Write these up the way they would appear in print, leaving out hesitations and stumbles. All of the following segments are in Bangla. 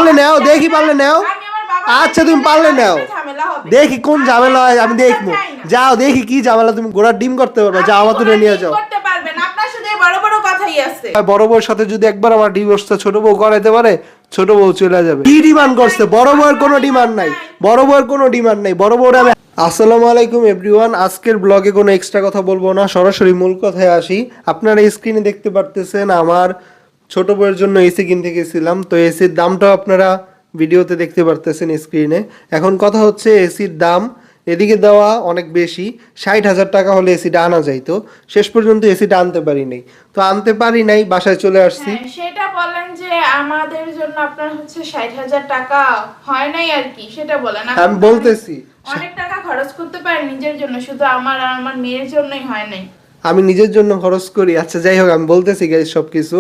পারলে নাও, দেখি পারলে নাও। আচ্ছা তুমি পারলে নাও, দেখি কোন ঝামেলা হয় আমি দেখবো। যাও দেখি কি ঝামেলা, তুমি ঘোড়ার ডিম করতে পারবে, যাও আমার তুলে নিয়ে যাও। বড় বউর সাথে যদি একবার আমার ডিভোর্সটা ছোট বউ করাইতে পারে, ছোট বউ চলে যাবে। কি ডিমান্ড করছে? বড় বউয়ের কোনো ডিমান্ড নাই, বড় বউয়ের কোনো ডিমান্ড নাই, বড় বউর আমি। আসসালামু আলাইকুম এভরিওয়ান, আজকের ব্লগে কোনো এক্সট্রা কথা বলবো না, সরাসরি মূল কথায় আসি। আপনারা স্ক্রিনে দেখতে পারতেছেন আমার ছোট বউয়ের জন্য এসি কিনতে গেছিলাম। তো এসির দামটাও আপনারা ভিডিওতে দেখতে পারতেছেন স্ক্রিনে। এখন কথা হচ্ছে এসির দাম এদিকে দেওয়া অনেক বেশি, 60,000 টাকা হলে এসিটা আনা যাইতো। শেষ পর্যন্ত এসিটা আনতে পারি নাই, তো আনতে পারি নাই, বাসায় চলে আসছি। সেটা বলেন যে আমাদের জন্য আপনার হচ্ছে 60,000 টাকা হয় নাই আর কি, সেটা বলেন। আমি বলতেছি অনেক টাকা খরচ করতে পারেন নিজের জন্য, শুধু আমার আর আমার মেয়ের জন্যই হয় নাই। আমি নিজের জন্য খরচ করি। আচ্ছা যাই হোক, আমি বলতেছি গাইস সবকিছু।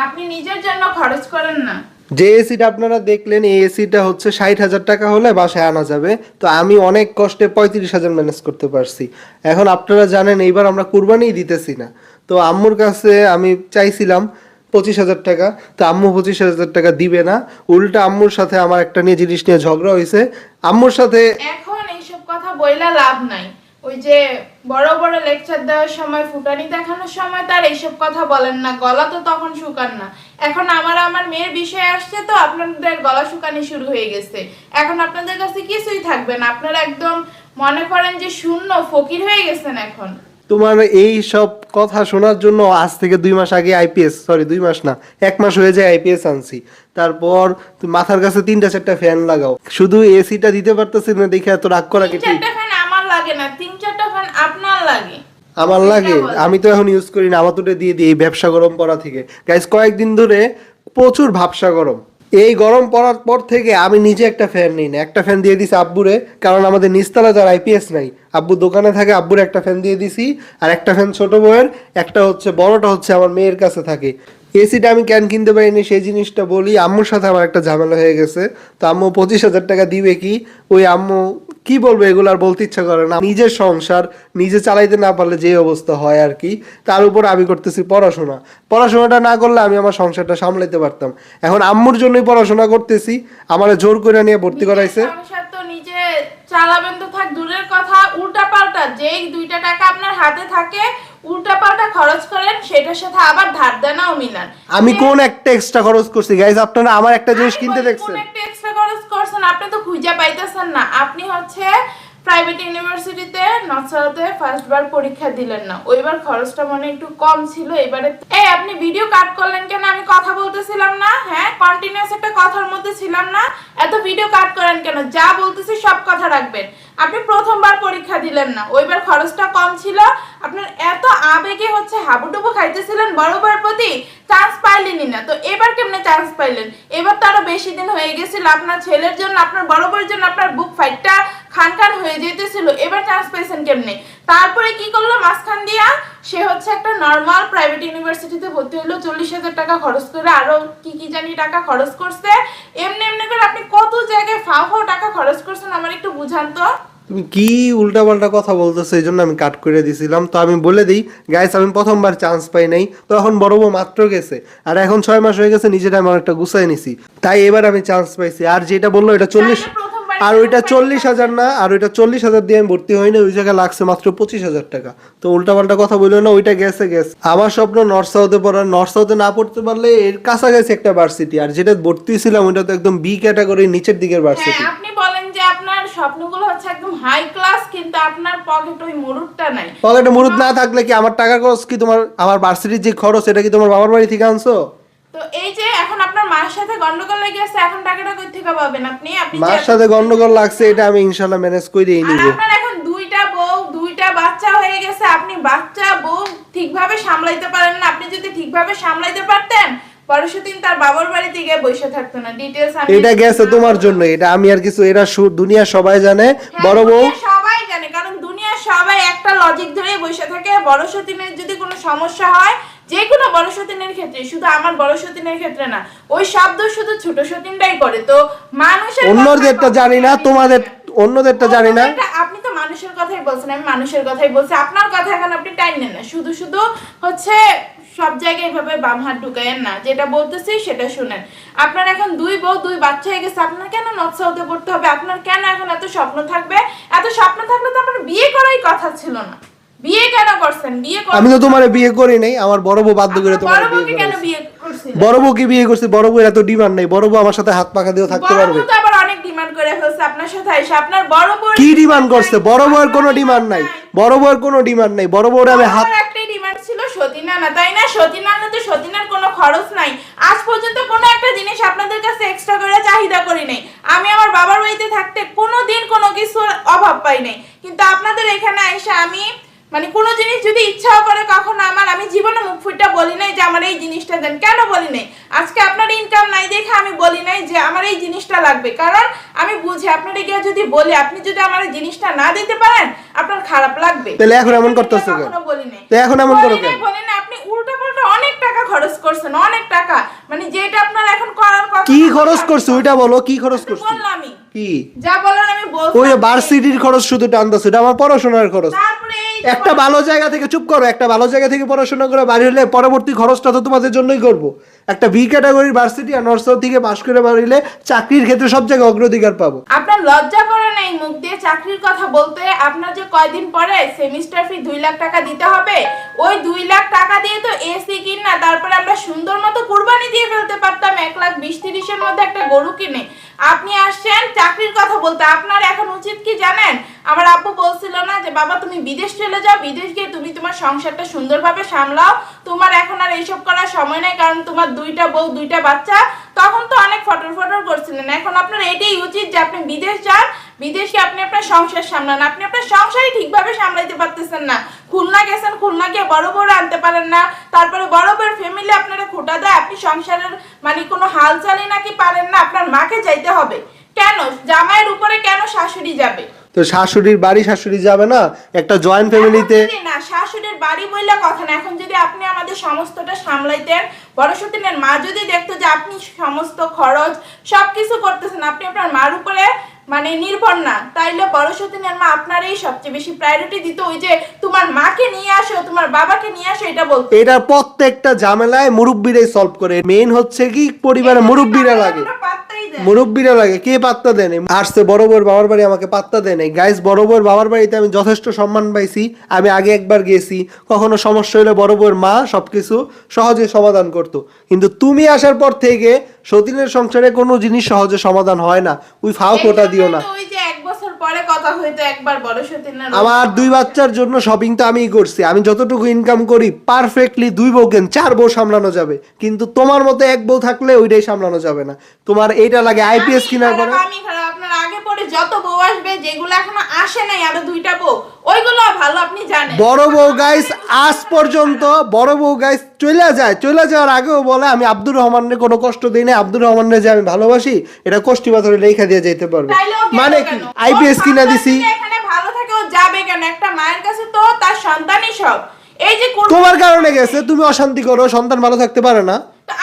আপনি নিজের জন্য খরচ করেন না। যে এসিটা আপনারা দেখলেন, এই এসিটা হচ্ছে 60,000 টাকা হলে বাসায় আনা যাবে। তো আমি অনেক কষ্টে 35,000 ম্যানেজ করতে পারছি। এখন আপনারা জানেন এইবার আমরা কুরবানিই দিতেছি না, তো আম্মুর কাছে আমি চাইছিলাম 25,000 টাকা, তো আম্মু 25,000 টাকা দিবে না। উল্টা আম্মুর সাথে আমার একটা নিয়ে জিনিস নিয়ে ঝগড়া হয়েছে আম্মুর সাথে। এখন এইসব কথা বইলা লাভ নাই। ওই যে বড় বড় লেকচার দেওয়ার সময়, ফুটানি দেখানোর সময় তার এইসব কথা বলেন না, গলা তো তখন শুকান না। এখন আমার মেয়ের বিষয় আসছে, তো আপনাদের গলা শুকানি শুরু হয়ে গেছে। এখন আপনাদের কাছে কিছুই থাকবে না, আপনারা একদম মনে করেন যে শূন্য ফকির হয়ে গেছেন এখন। তোমার এই সব কথা শোনার জন্য আজ থেকে 2 মাস আগে আইপিএস, সরি 2 মাস না, 1 মাস হয়ে যায় আইপিএস আনছি। তারপর তুমি মাথার কাছে 3-4টা ফ্যান লাগাও, শুধু এসিটা দিতে পারতেছি না দেখে এত রাগ করা কি ঠিক? 3-4টা ফ্যান আমার লাগে না, 3-4টা ফ্যান আপনার লাগে। আমার লাগে, আমি তো এখন ইউজ করি না, আমার তো দিয়ে দিই এই ব্যবসা গরম পড়া থেকে। গাইস কয়েকদিন ধরে প্রচুর ভাবসা গরম। এই গরম পড়ার পর থেকে আমি নিজে একটা ফ্যান নিই না, একটা ফ্যান দিয়ে দিছি আব্বুরে, কারণ আমাদের নিচতলা যার আইপিএস নাই, আব্বু দোকানে থাকে, আব্বুর একটা ফ্যান দিয়ে দিছি। আর একটা ফ্যান ছোট বউয়ের, একটা হচ্ছে বড়টা হচ্ছে আমার মেয়ের কাছে থাকে। এসিটা আমি কেন কিনতে পারিনি সেই জিনিসটা বলি। আম্মুর সাথে আমার একটা ঝামেলা হয়ে গেছে, তো আম্মু 25,000 টাকা দিবে কি, ওই আম্মু কি বলবো, এগুলো আর বলতে ইচ্ছা করে না। নিজের সংসার নিজে চালাইতে না পারলে যে অবস্থা হয় আর কি। তার উপর আমি করতেছি পড়াশোনা, পড়াশোনাটা না করলে আমি আমার সংসারটা সামলাইতে পারতাম। এখন আম্মুর জন্যই পড়াশোনা করতেছি, আমার জোর করে নিয়ে ভর্তি করাইছে। সংসার তো নিজে চালাবেন তো থাক দূরের কথা, উল্টা পাল্টা যেই 2টা টাকা আপনার হাতে থাকে উল্টা পাল্টা খরচ করেন, সেটার সাথে আবার ধার দেনাও মিলান। আমি কোন একটা এক্সট্রা খরচ করছি গাইস? আপনারা আমার একটা জিনিস কিনতে দেখছেন, কোন একটা এক্সট্রা খরচ করছেন? আপনি তো খুঁজে পাইতেছেন না। আপনি হচ্ছে প্রাইভেট ইউনিভার্সিটিতে নর্থসাউথে ফার্স্ট বার পরীক্ষা দিলেন না, ওইবার খরচটা মনে একটু কম ছিল। এবারে এই আপনি ভিডিও কাট করলেন কেন? আমি কথা বলতেছিলাম না? হ্যাঁ, কন্টিনিউয়াস একটা কথার মধ্যে ছিলাম না? এত ভিডিও কাট করেন কেন? যা বলতেছি সব কথা রাখবেন। আপনি প্রথমবার পরীক্ষা দিলেন না, ওইবার খরচটা কম ছিল। আপনার এত আবেগে হচ্ছে হাবুডুবু খাইতেছিলেন বড় বড় প্রতি, চান্স পাইলেনই না। তো এবার কেমনে চান্স পাইলেন? এবার তো আরো বেশি দিন হয়ে গেছিল, আপনার ছেলের জন্য, আপনার বড় বড়ের জন্য আপনার বুক ফাইটটা খান হয়ে যেতেছিল। এবার চান্স পাইছেন কেমনে? তারপরে কি করলো মাঝখান দিয়া? সে হচ্ছে একটা নর্মাল প্রাইভেট ইউনিভার্সিটিতে ভর্তি হলো, 40,000 টাকা খরচ করে, আরো কি জানি টাকা খরচ করছে। এমনি এমনি করে আপনি কত জায়গায় ফাও টাকা খরচ করছেন, আমার একটু বুঝান তো। তুমি কি উল্টাপাল্টা কথা বলতেছো, এই জন্য আমি কাট করে দিছিলাম। তো আমি বলে দিই গাইস, আমি প্রথমবার চান্স পাই নাই, তো এখন বড় বউ মাত্র গেছে, আর এখন 6 মাস হয়ে গেছে, নিজেটা আমি অনেকটা গুছাই নিছি, তাই এবার আমি চান্স পাইছি। আর যেটা বললো এটা 40, আর ওইটা 40,000 না, আর ওইটা 40,000 দিয়ে আমি ভর্তি হই না, ওই জায়গায় লাগছে মাত্র 25,000 টাকা। তো উল্টাপাল্টা কথা বললো না, ওইটা গেছে। আমার স্বপ্ন নর্থ সাউথে পড়ার, নর্থ সাউথে না পড়তে পারলে এর কাছাকাছি একটা ভার্সিটি, আর যেটা ভর্তি ছিলাম ওইটা তো একদম বি ক্যাটাগরির নিচের দিকের ভার্সিটি। আপনি বলেন যে আপনার স্বপ্নগুলো হচ্ছে একদম হাই ক্লাস, কিন্তু আপনার পকেটে ওই মুরুদটা নাই। পকেটে মুরুদ না থাকলে কি আমার টাকা খরচ কি তোমার, আমার ভার্সিটির যে খরচ এটা কি তোমার বাবার বাড়ি থেকে আনছো? তো এই যে এখন আপনার মার সাথে গন্ডগোল লেগে আছে, এখন টাকাটা কই থেকে পাবেন আপনি? মার সাথে গন্ডগোল লাগছে, এটা আমি ইনশাআল্লাহ ম্যানেজ করেই নিব। আপনার এখন 2টা বউ 2টা বাচ্চা হয়ে গেছে, আপনি বাচ্চা বউ ঠিকভাবে সামলাইতে পারেন না। আপনি যদি ঠিকভাবে সামলাইতে পারতেন, পরশুদিন তার বাবার বাড়িতে গিয়ে বসে থাকতো না। ডিটেইলস আমি এটা গেছে তোমার জন্য, এটা আমি আর কিছু, এরা দুনিয়া সবাই জানে। বড় বউ সবাই জানে, কারণ দুনিয়া সবাই একটা লজিক ধরে বসে থাকে। বড় সতীনের যদি কোনো সমস্যা হয়, যে কোনো বড় সতীনের ক্ষেত্রে, শুধু আমার বড় সতীনের ক্ষেত্রে না, ওই শব্দ শুধু ছোট সতীনটাই করে। তো মানুষের অন্যদেরটা জানি না, তোমাদের অন্যদেরটা জানি না। আপনি তো মানুষের কথাই বলছেন, আমি মানুষের কথাই বলছি। আপনার কথা এখন আপনি টাইম নেন না, শুধু হচ্ছে সব জায়গায় এভাবে বাম হাত ঢুকায়েন না, যেটা বলতেছি সেটা শুনেন। আপনার এখন 2 বউ 2 বাচ্চা হয়ে গেছে, আপনার কেন নর্থ সাউথে পড়তে হবে? আপনার কেন এখন এত স্বপ্ন থাকবে? এত স্বপ্ন থাকলে তো আপনার বিয়ে করাই কথা ছিল না। বিয়ে কেন করছেন? আমি তো তোমারে বিয়ে করি নাই, আমার বড় বউ বাধ্য করে তোমার বিয়ে কেন করেছে। বিয়ে করছিলেন? বড় বউকে বিয়ে করছি, বড় বউর এত ডিমান্ড নাই, বড় বউ আমার সাথে হাত পাখা দিয়েও থাকতে বড় পারবে। বউ তো আবার অনেক ডিমান্ড করে ফেলছে আপনার সাথে এসে। আপনার বড় বউ কি ডিমান্ড করছে? বড় বউয়ের কোনো ডিমান্ড নাই, বড় বউয়ের কোনো ডিমান্ড নাই। বড় বউর আমি হাত একটাই ডিমান্ড ছিল সতীনা না, তাই না? সতীনা না তো সতীনার কোনো খরচ নাই। আজ পর্যন্ত কোনো একটা জিনিস আপনাদের কাছে এক্সট্রা করে চাহিদা করি নাই। আমি আমার বাবার বাড়িতে থাকতে কোনোদিন কোনো কিছুর অভাব পাই নাই, কিন্তু আপনাদের এখানে আইসা আমি মানে কোনো জিনিস যদি ইচ্ছাও করে কখনো আমি জীবনে মুখ ফুটে বলি নাই যে আমার এই জিনিসটা দেন। কেন বলি নাই? আজকে আপনার ইনকাম নাই দেখে আমি বলি নাই যে আমার এই জিনিসটা লাগবে, কারণ আমি বুঝি আপনারা গিয়ে যদি বলি, আপনি যদি আমার এই জিনিসটা না দিতে পারেন আপনার খারাপ লাগবে। তাহলে এখন এমন করতেছো কেন? বলি নাই। তো এখন এমন করো কেন? বলি না, আপনি উল্টা পাল্টা অনেক টাকা খরচ করছেন, অনেক টাকা, মানে যেটা আপনার এখন করার কথা। কি খরচ করছো ওইটা বলো, কি খরচ করছো? বললাম আমি কি যা বলার আমি বলছি। ওই ভার্সিটির খরচ শুধু টানতেছো, এটা আমার পড়াশোনার খরচ। তারপরে এই একটা ভালো জায়গা থেকে, চুপ করো, একটা ভালো জায়গা থেকে পড়াশোনা করে বাড়ি হলে পরবর্তী খরচটা তো তোমাদের জন্যই করব। একটা বি ক্যাটাগরির ভার্সিটি আর নর্থ সাউথ থেকে পাশ করে বাড়িলে চাকরির ক্ষেত্রে সব জায়গায় অগ্রাধিকার পাবো। আপনার লজ্জা করে নাই মুখ দিয়ে চাকরির কথা বলতে? আপনার যে কয়দিন পরে সেমিস্টার ফি 2 লাখ টাকা দিতে হবে, ওই 2 লাখ টাকা দিয়ে তো এসি কিন না, তারপরে আমরা সুন্দর মতো কুরবানি দিয়ে ফেলতে পারতাম 1,20,30 এর মধ্যে একটা গরু কিনে। আপনি আসছেন চাকরির কথা বলতে। আপনার এখন উচিত কি জানেন? আমার আব্বু বলছিল না যে বাবা তুমি বিদেশ চলে যাও, বিদেশ গিয়ে তুমি তোমার সংসারটা সুন্দরভাবে সামলাও, তোমার এখন আর এইসব করার সময় নাই, কারণ তোমার 2টা বউ 2টা বাচ্চা। তখন তো অনেক ফটর ফটর করছিলেন। এখন আপনার এটাই উচিত যে আপনি বিদেশ যান, বিদেশে আপনি আপনার সংসার সামলান। আপনি আপনার সংসারই ঠিকভাবে সামলাইতে পারতেছেন না। খুলনা গেছেন, খুলনা গিয়ে বড় বড় আনতে পারেন না, তারপরে বড় বড় ফ্যামিলি আপনারা খোটা দেয়, আপনি সংসারের মানে কোনো হাল চালি নাকি পারেন না। আপনার মাকে যাইতে হবে কেন? জামাইয়ের উপরে কেন শাশুড়ি যাবে? তো শাশুড়ির বাড়ি শাশুড়ি যাবে না? একটা জয়েন্ট ফ্যামিলিতে না, শাশুড়ির বাড়ি বইলা কথা না। এখন যদি আপনি আমাদের সমস্তটা সামলাইতেন, বড় সতীনের মা যদি দেখতো যে আপনি সমস্ত খরচ সবকিছু করতেছেন, আপনি আপনার মার উপরে মানে নির্ভর না, তাইলে বড় সতীনের মা আপনারই সবচেয়ে বেশি প্রায়োরিটি দিত। ওই যে তোমার মাকে নিয়ে আসো, তোমার বাবাকে নিয়ে আসো, এটা বলতো। এটা প্রত্যেকটা ঝামেলায় মুরব্বিরাই সলভ করে। মেইন হচ্ছে কি পরিবারে মুরব্বিরা লাগে, মুরব্বিরা লাগে। কে পাত্তা দেন? আসছে বড় বউর বাবার বাড়ি, আমাকে পাত্তা দেয় নাই। গাইস, বড় বউর বাবার বাড়িতে আমি যথেষ্ট সম্মান পাইছি। আমি আগে একবার গেছি, কখনো সমস্যা হলে বড় বউর মা সবকিছু সহজে সমাধান করতো। কিন্তু তুমি আসার পর থেকে সতীনের সংসারে কোনো জিনিস সহজে সমাধান হয় না। ওই ফাও কোটা দিও না। ওই যে 1 বছর পরে কথা হইতো একবার বড় সতীনের। আমার 2 বাচ্চার জন্য শপিং তো আমিই করছি। আমি যতটুকু ইনকাম করি পারফেক্টলি 2 বউ কেন 4 বউ সামলানো যাবে, কিন্তু তোমার মতো 1 বউ থাকলে ওইটাই সামলানো যাবে না। তোমার এইটা লাগে আইপিএস কেনার পরে। আমি খারাপ, আপনার আগে পরে যত বউ আসবে, যেগুলো এখনো আসে নাই আরো 2টা বউ, ওইগুলো ভালো আপনি জানেন। বড় বউ গাইস আজ পর্যন্ত বড় বউ গাইস চলে যাওয়ার আগেও বলে আমি আব্দুর রহমানকে কোনো কষ্ট দেই না, আব্দুর রহমানকে যে আমি ভালোবাসি এটা কষ্টি পাথরে লেখা দিয়ে যেতে পারবে। মানে কি আইপিএস কিনা দিছি? এখানে ভালো থাকে ও যাবে কেন? একটা মায়ের কাছে তো তার সন্তানই সব। এই যে তোমার কারণে গেছে, তুমি অশান্তি করো, সন্তান ভালো থাকতে পারে না।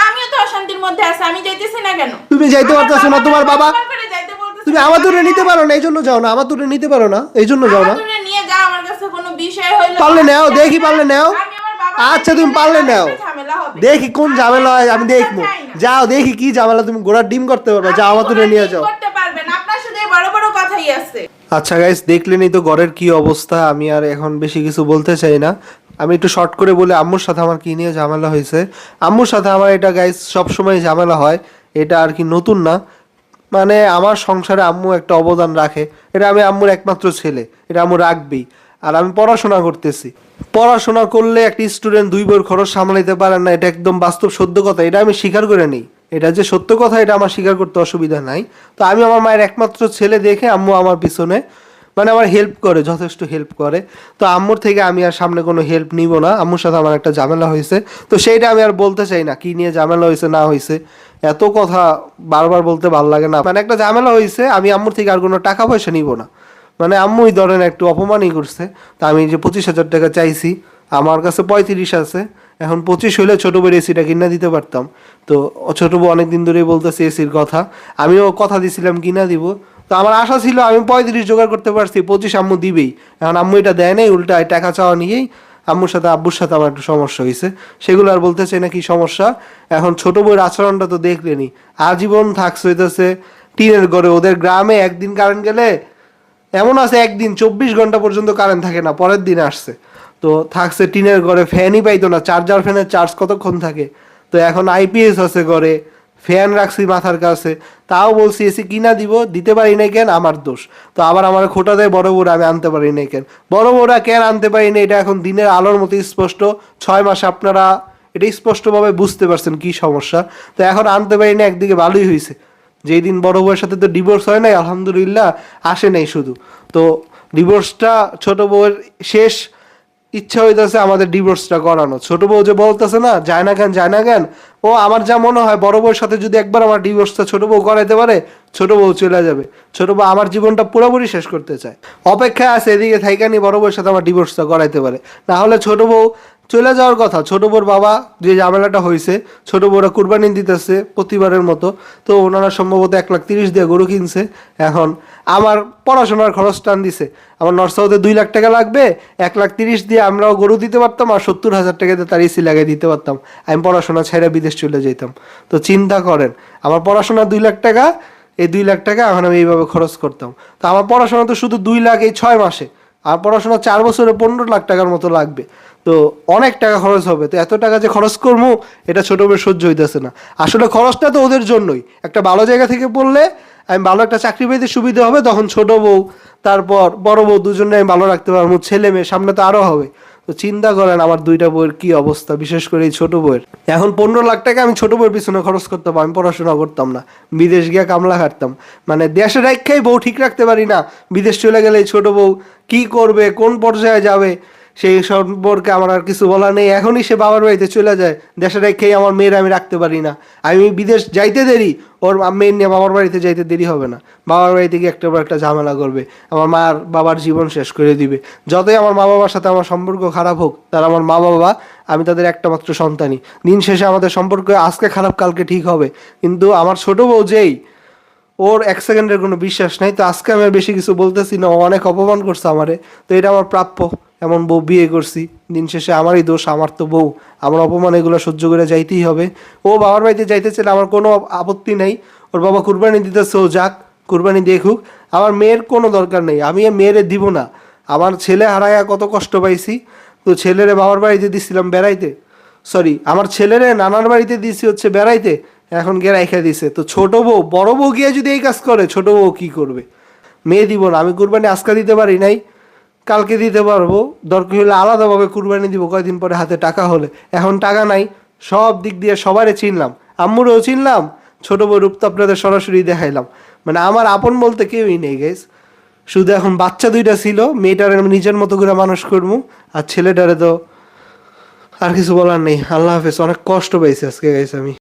আমিও তো অশান্তির মধ্যে আছি, আমি যাইতেছি না কেন? তুমি যাইতে পারতেছো না, তোমার বাবা যাইতে বলতেছে। তুমি আমার দূরে নিতে পারো না, এই জন্য যাও না। আমার দূরে নিতে পারো না, এই জন্য যাও না। আমাকে নিয়ে যাও, আমার কাছে কোনো বিষয় হইলো পারলে নাও, দেখি পারলে নাও। আমি আমার বাবার আচ্ছা তুমি পারলে নাও, ঝামেলা হবে। দেখি কোন ঝামেলা হয় আমি দেখবো। যাও দেখি কি ঝামেলা, তুমি ঘোড়ার ডিম করতে পারবে, যাও আমার দূরে নিয়ে যাও। করতে পারবেন, আপনার শুধু এই বড় বড় কথাই আছে। আচ্ছা গাইস, দেখলেনই তো ঘরের কি অবস্থা। আমি আর এখন বেশি কিছু বলতে চাই না। আমি একটু শর্ট করে বলি আম্মুর সাথে আমার কি নিয়ে ঝামেলা হয়েছে। আম্মুর সাথে আমার এটা গাইস সবসময় ঝামেলা হয়, এটা আর কি নতুন না। মানে আমার সংসারে আম্মু একটা অবদান রাখে, এটা আমি আম্মুর একমাত্র ছেলে, এটা আম্মু রাখবেই। আর আমি পড়াশোনা করতেছি, পড়াশোনা করলে একটা স্টুডেন্ট 2 বইয়ের খরচ সামলাইতে পারে না, এটা একদম বাস্তব সত্য কথা। এটা আমি স্বীকার করে নিই, এটা যে সত্য কথা এটা আমার স্বীকার করতে অসুবিধা নাই। তো আমি আমার মায়ের একমাত্র ছেলে দেখে আম্মু আমার পিছনে মানে আমার হেল্প করে, যথেষ্ট হেল্প করে। তো আম্মুর থেকে আমি আর সামনে কোনো হেল্প নিব না। আম্মুর সাথে আমার একটা ঝামেলা হয়েছে, তো সেইটা আমি আর বলতে চাই না কি নিয়ে ঝামেলা হয়েছে না হয়েছে। এত কথা বারবার বলতে ভালো লাগে না। মানে একটা ঝামেলা হয়েছে, আমি আম্মুর থেকে আর কোনো টাকা পয়সা নিব না। মানে আম্মুই ধরেন একটু অপমানই করছে। তা আমি যে 25,000 টাকা চাইছি, আমার কাছে 35 আছে। এখন 25 হইলে ছোটো বউ এসিটা কিনা দিতে পারতাম। তো ছোটো বউ অনেকদিন ধরেই বলতেছে এসির কথা, আমিও কথা দিছিলাম কিনা দিব। তো আমার আশা ছিল আমি 35 জোগাড় করতে পারছি, 25 আম্মু দিবেই। এখন আম্মু এটা দেয় নাই, উল্টা টাকা চাওয়া নিয়েই আম্মুর সাথে আব্বুর সাথে আমার একটু সমস্যা হয়েছে, সেগুলো আর বলতে চাই না কি সমস্যা। এখন ছোট বউয়ের আচরণটা তো দেখলেনি, আজীবন থাকছে হইতেছে টিনের ঘরে। ওদের গ্রামে একদিন কারেন্ট গেলে এমন আছে একদিন 24 ঘন্টা পর্যন্ত কারেন্ট থাকে না, পরের দিন আসছে। তো থাকছে টিনের ঘরে, ফ্যানই পাইতো না, চার্জার ফ্যানের চার্জ কতক্ষণ থাকে। তো এখন আইপিএস আছে ঘরে, ফ্যান রাখছি মাথার কাছে, তাও বলছি এসি কিনা দিতে পারি নাই কেন, আমার দোষ। তো আবার আমার খোটা দেয় বড় বউরা আমি আনতে পারি নাই কেন, বড় বউরা কেন আনতে পারি না, এটা এখন দিনের আলোর মতো স্পষ্ট। 6 মাস আপনারা এটা স্পষ্টভাবে বুঝতে পারছেন কি সমস্যা। তো এখন আনতে পারি না, একদিকে ভালোই হয়েছে, যেই দিন বড় বউয়ের সাথে তো ডিভোর্স হয় নাই আলহামদুলিল্লাহ, আসে নাই শুধু। তো ডিভোর্সটা ছোট বউয়ের শেষ ইচ্ছা হইতেছে আমাদের ডিভোর্সটা করানো। ছোট বউ যে বলতেছে না যায় না কেন, ও আমার যা মনে হয় বড় বউয়ের সাথে যদি একবার আমার ডিভোর্সটা ছোট বউ করাইতে পারে, ছোট বউ চলে যাবে। ছোট বউ আমার জীবনটা পুরোপুরি শেষ করতে চায়, অপেক্ষায় আছে এদিকে থাইকানি বড় বউয়ের সাথে আমার ডিভোর্সটা করাইতে পারে। না হলে ছোট বউ চলে যাওয়ার কথা। ছোট বউর বাবা যে ঝামেলাটা হয়েছে, ছোট বউরা কুরবানি দিতেছে প্রতিবারের মতো, তো ওনারা সম্ভবত 1,30,000 দিয়ে গরু কিনছে। এখন আমার পড়াশোনার খরচ টান দিছে, আমার নর্থ সাউথে 2 লাখ টাকা লাগবে, 1,30,000 দিয়ে আমরাও গরু দিতে পারতাম, আর 70,000 টাকা দিয়ে তার এসি লাগিয়ে দিতে পারতাম, আমি পড়াশোনা ছেড়ে বিদেশ চলে যেতাম। তো চিন্তা করেন, আমার পড়াশোনা 2 লাখ টাকা, এই 2 লাখ টাকা এখন আমি এইভাবে খরচ করতাম। তো আমার পড়াশোনা তো শুধু 2 লাখ এই 6 মাসে, আর পড়াশোনা 4 বছরে 15 লাখ টাকার মতো লাগবে। তো অনেক টাকা খরচ হবে। তো এত টাকা যে খরচ করবো, এটা ছোট বউয়ের সহ্য হইতেছে না। আসলে খরচটা তো ওদের জন্যই, একটা ভালো জায়গা থেকে পড়লে আমি ভালো একটা চাকরি পেতে সুবিধা হবে, তখন ছোট বউ তারপর বড় বউ দুজনে আমি ভালো রাখতে পারবো, ছেলে মেয়ে সামনে তো আরো হবে। তো চিন্তা করেন আমার 2টা বউয়ের কি অবস্থা, বিশেষ করে এই ছোট বউয়ের। এখন 15 লাখ টাকা আমি ছোট বউয়ের পিছনে খরচ করতাম, আমি পড়াশোনা করতাম না, বিদেশ গিয়ে কামলা খাটতাম। মানে দেশের রাখাই বউ ঠিক রাখতে পারি না, বিদেশ চলে গেলে এই ছোট বউ কি করবে, কোন পর্যায়ে যাবে, সেই সম্পর্কে আমার আর কিছু বলা নেই। এখনই সে বাবার বাড়িতে চলে যায়, দেশের রেখেই আমার মেয়ের আমি রাখতে পারি না। আমি বিদেশ যাইতে দেরি, ওর মেয়ের নিয়ে বাবার বাড়িতে যাইতে দেরি হবে না, বাবার বাড়িতে গিয়ে একটা ঝামেলা করবে, আমার মার বাবার জীবন শেষ করে দিবে। যতই আমার মা বাবার সাথে আমার সম্পর্ক খারাপ হোক, তারা আমার মা বাবা, আমি তাদের একটা মাত্র সন্তানই। দিন শেষে আমাদের সম্পর্ক আজকে খারাপ কালকে ঠিক হবে। কিন্তু আমার ছোট বউ যেই, ওর 1 সেকেন্ডের কোনো বিশ্বাস নাই। তো আজকে আমি আর বেশি কিছু বলতেছি না, ও অনেক অপমান করছে আমারে, তো এটা আমার প্রাপ্য। এমন বউ বিয়ে করছি, দিন শেষে আমারই দোষ, আমার তো বউ, আমার অপমান এগুলো সহ্য করে যাইতেই হবে। ও বাবার বাড়িতে যাইতে চাইলে আমার কোনো আপত্তি নাই, ওর বাবা কুরবানি দিতেছে, ও যাক, কুরবানি দেখুক, আমার মেয়ের কোনো দরকার নেই, আমি মেয়েরে দিব না। আমার ছেলে হারায়া কত কষ্ট পাইছি, তো ছেলেরে বাবার বাড়িতে দিছিলাম বেড়াইতে, সরি আমার ছেলেরে নানার বাড়িতে দিছি হচ্ছে বেড়াইতে, এখন গিয়ে রাইখা দিছে। তো ছোট বউ বড় বউ গিয়ে যদি এই কাজ করে, ছোট বউ কি করবে? মেয়ে দিব না আমি, কুরবানি আজকে দিতে পারি নাই, কালকে দিতে পারবো, দরকার হলে আলাদাভাবে কুরবানি দিব কয়দিন পরে হাতে টাকা হলে। এখন টাকা নাই, সব দিক দিয়ে সবারে চিনলাম, আম্মুরেও চিনলাম, ছোট বউ রূপ তো আপনাদের সরাসরি দেখাইলাম। মানে আমার আপন বলতে কেউই নেই গাইস, শুধু এখন বাচ্চা 2টা ছিল, মেয়েটারে আমি নিজের মতো করে মানুষ করবো, আর ছেলেটারে তো আর কিছু বলার নেই। আল্লাহ হাফেজ, অনেক কষ্ট পাইছি আজকে গাইস আমি।